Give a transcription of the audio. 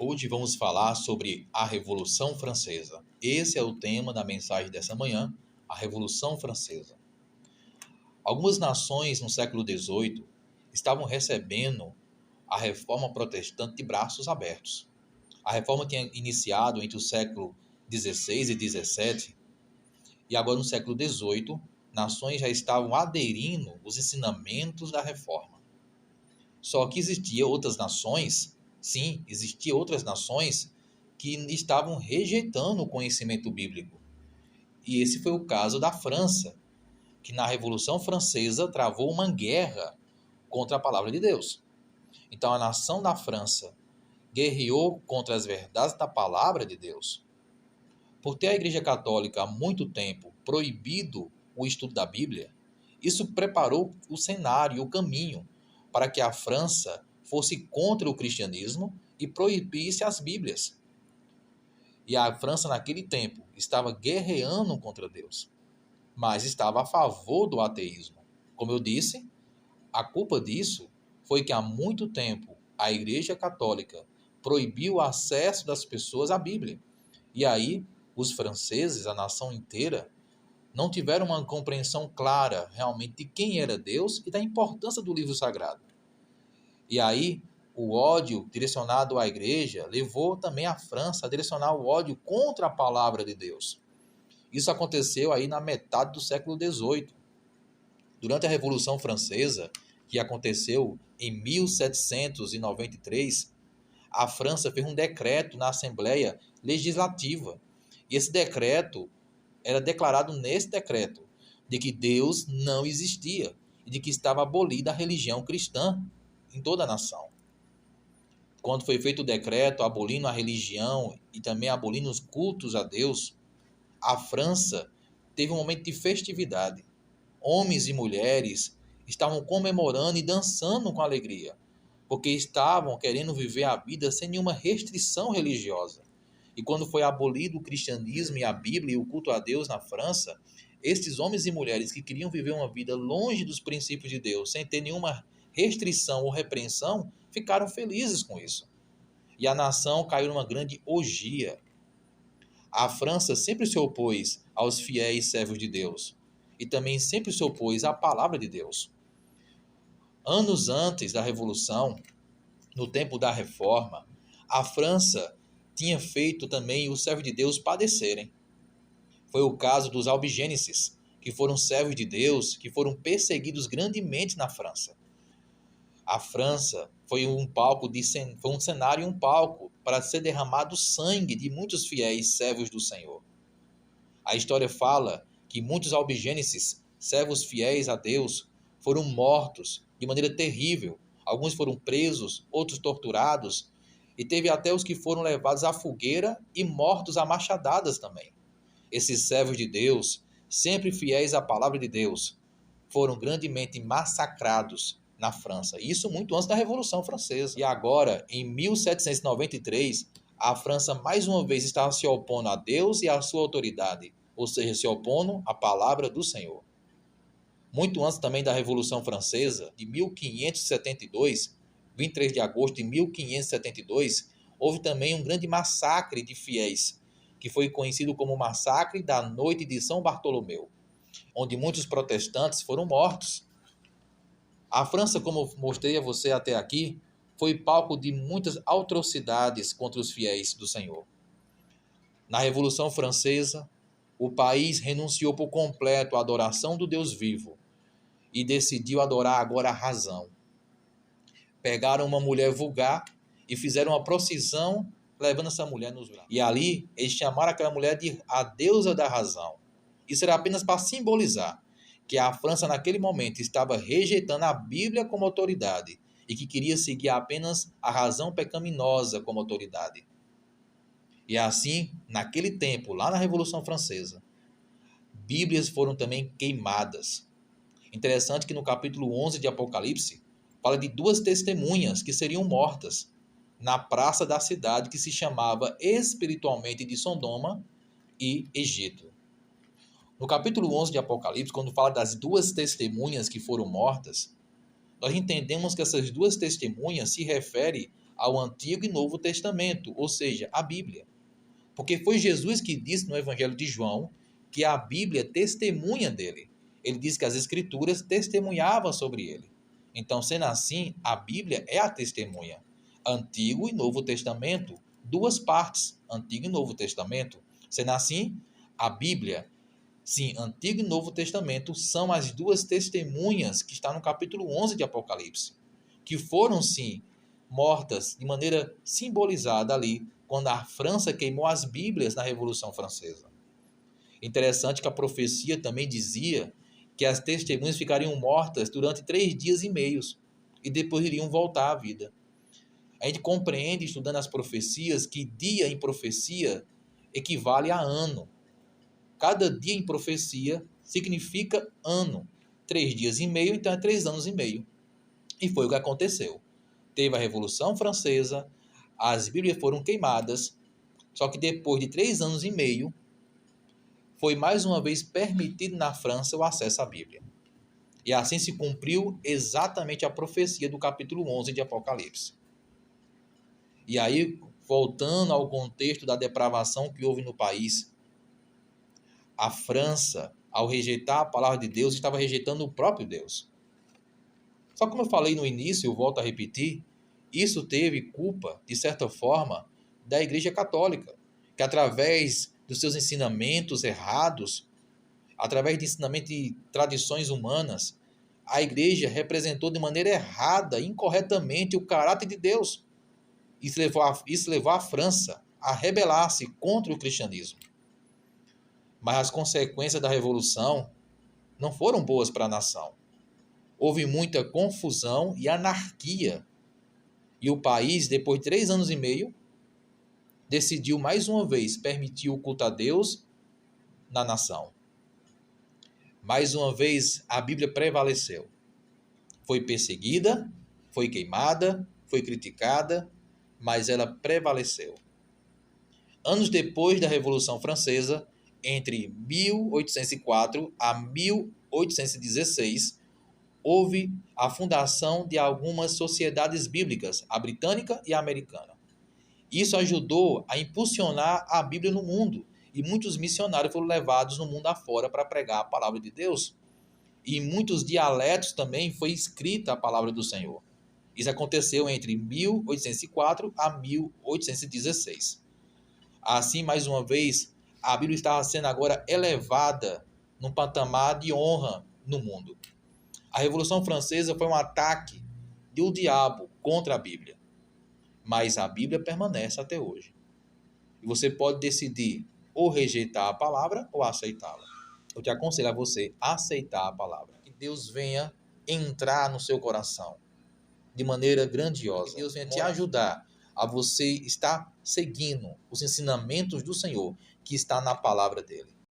Hoje vamos falar sobre a Revolução Francesa. Esse é o tema da mensagem dessa manhã, a Revolução Francesa. Algumas nações no século XVIII estavam recebendo a reforma protestante de braços abertos. A reforma tinha iniciado entre o século XVI e XVII, e agora no século XVIII, nações já estavam aderindo aos ensinamentos da reforma. Só que existiam outras nações que estavam rejeitando o conhecimento bíblico. E esse foi o caso da França, que na Revolução Francesa travou uma guerra contra a palavra de Deus. Então a nação da França guerreou contra as verdades da palavra de Deus. Por ter a Igreja Católica há muito tempo proibido o estudo da Bíblia, isso preparou o cenário, o caminho, para que a França fosse contra o cristianismo e proibisse as Bíblias. E a França, naquele tempo, estava guerreando contra Deus, mas estava a favor do ateísmo. Como eu disse, a culpa disso foi que há muito tempo a Igreja Católica proibiu o acesso das pessoas à Bíblia. E aí, os franceses, a nação inteira, não tiveram uma compreensão clara realmente de quem era Deus e da importância do livro sagrado. E aí, o ódio direcionado à igreja levou também a França a direcionar o ódio contra a palavra de Deus. Isso aconteceu aí na metade do século XVIII. Durante a Revolução Francesa, que aconteceu em 1793, a França fez um decreto na Assembleia Legislativa. E esse decreto era declarado nesse decreto de que Deus não existia e de que estava abolida a religião cristã em toda a nação. Quando foi feito o decreto abolindo a religião e também abolindo os cultos a Deus, a França teve um momento de festividade. Homens e mulheres estavam comemorando e dançando com alegria, porque estavam querendo viver a vida sem nenhuma restrição religiosa. E quando foi abolido o cristianismo e a Bíblia e o culto a Deus na França, estes homens e mulheres que queriam viver uma vida longe dos princípios de Deus, sem ter nenhuma restrição ou repreensão, ficaram felizes com isso. E a nação caiu numa grande orgia. A França sempre se opôs aos fiéis servos de Deus e também sempre se opôs à palavra de Deus. Anos antes da Revolução, no tempo da Reforma, a França tinha feito também os servos de Deus padecerem. Foi o caso dos albigenses, que foram servos de Deus, que foram perseguidos grandemente na França. A França foi um cenário e um palco para ser derramado sangue de muitos fiéis servos do Senhor. A história fala que muitos albigenses, servos fiéis a Deus, foram mortos de maneira terrível. Alguns foram presos, outros torturados, e teve até os que foram levados à fogueira e mortos a machadadas também. Esses servos de Deus, sempre fiéis à palavra de Deus, foram grandemente massacrados na França. Isso muito antes da Revolução Francesa. E agora, em 1793, a França mais uma vez estava se opondo a Deus e à sua autoridade, ou seja, se opondo à palavra do Senhor. Muito antes também da Revolução Francesa, de 1572, 23 de agosto de 1572, houve também um grande massacre de fiéis, que foi conhecido como o Massacre da Noite de São Bartolomeu, onde muitos protestantes foram mortos. A França, como mostrei a você até aqui, foi palco de muitas atrocidades contra os fiéis do Senhor. Na Revolução Francesa, o país renunciou por completo à adoração do Deus vivo e decidiu adorar agora a razão. Pegaram uma mulher vulgar e fizeram uma procissão levando essa mulher nos braços. E ali eles chamaram aquela mulher de a deusa da razão. Isso era apenas para simbolizar que a França naquele momento estava rejeitando a Bíblia como autoridade e que queria seguir apenas a razão pecaminosa como autoridade. E assim, naquele tempo, lá na Revolução Francesa, Bíblias foram também queimadas. Interessante que no capítulo 11 de Apocalipse, fala de duas testemunhas que seriam mortas na praça da cidade que se chamava espiritualmente de Sodoma e Egito. No capítulo 11 de Apocalipse, quando fala das duas testemunhas que foram mortas, nós entendemos que essas duas testemunhas se referem ao Antigo e Novo Testamento, ou seja, a Bíblia. Porque foi Jesus que disse no Evangelho de João que a Bíblia testemunha dele. Ele disse que as Escrituras testemunhavam sobre ele. Então, sendo assim, a Bíblia é a testemunha. Antigo e Novo Testamento, duas partes, Antigo e Novo Testamento. Sendo assim, a Bíblia, sim, Antigo e Novo Testamento são as duas testemunhas que está no capítulo 11 de Apocalipse, que foram, sim, mortas de maneira simbolizada ali, quando a França queimou as Bíblias na Revolução Francesa. Interessante que a profecia também dizia que as testemunhas ficariam mortas durante 3 dias e meios e depois iriam voltar à vida. A gente compreende, estudando as profecias, que dia em profecia equivale a ano. Cada dia em profecia significa ano. 3 dias e meio, então é 3 anos e meio. E foi o que aconteceu. Teve a Revolução Francesa, as Bíblias foram queimadas, só que depois de 3 anos e meio, foi mais uma vez permitido na França o acesso à Bíblia. E assim se cumpriu exatamente a profecia do capítulo 11 de Apocalipse. E aí, voltando ao contexto da depravação que houve no país, a França, ao rejeitar a palavra de Deus, estava rejeitando o próprio Deus. Só como eu falei no início, eu volto a repetir, isso teve culpa, de certa forma, da Igreja Católica, que através dos seus ensinamentos errados, através de ensinamentos de tradições humanas, a Igreja representou de maneira errada, incorretamente, o caráter de Deus. Isso levou a França a rebelar-se contra o cristianismo. Mas as consequências da Revolução não foram boas para a nação. Houve muita confusão e anarquia. E o país, depois de 3 anos e meio, decidiu mais uma vez permitir o culto a Deus na nação. Mais uma vez, a Bíblia prevaleceu. Foi perseguida, foi queimada, foi criticada, mas ela prevaleceu. Anos depois da Revolução Francesa, entre 1804 a 1816, houve a fundação de algumas sociedades bíblicas, a britânica e a americana. Isso ajudou a impulsionar a Bíblia no mundo, e muitos missionários foram levados no mundo afora para pregar a palavra de Deus. E em muitos dialetos também foi escrita a palavra do Senhor. Isso aconteceu entre 1804 a 1816. Assim, mais uma vez, a Bíblia estava sendo agora elevada num patamar de honra no mundo. A Revolução Francesa foi um ataque do diabo contra a Bíblia. Mas a Bíblia permanece até hoje. E você pode decidir ou rejeitar a palavra ou aceitá-la. Eu te aconselho a você aceitar a palavra. Que Deus venha entrar no seu coração de maneira grandiosa. Que Deus venha te ajudar a você estar seguindo os ensinamentos do Senhor que está na palavra dele.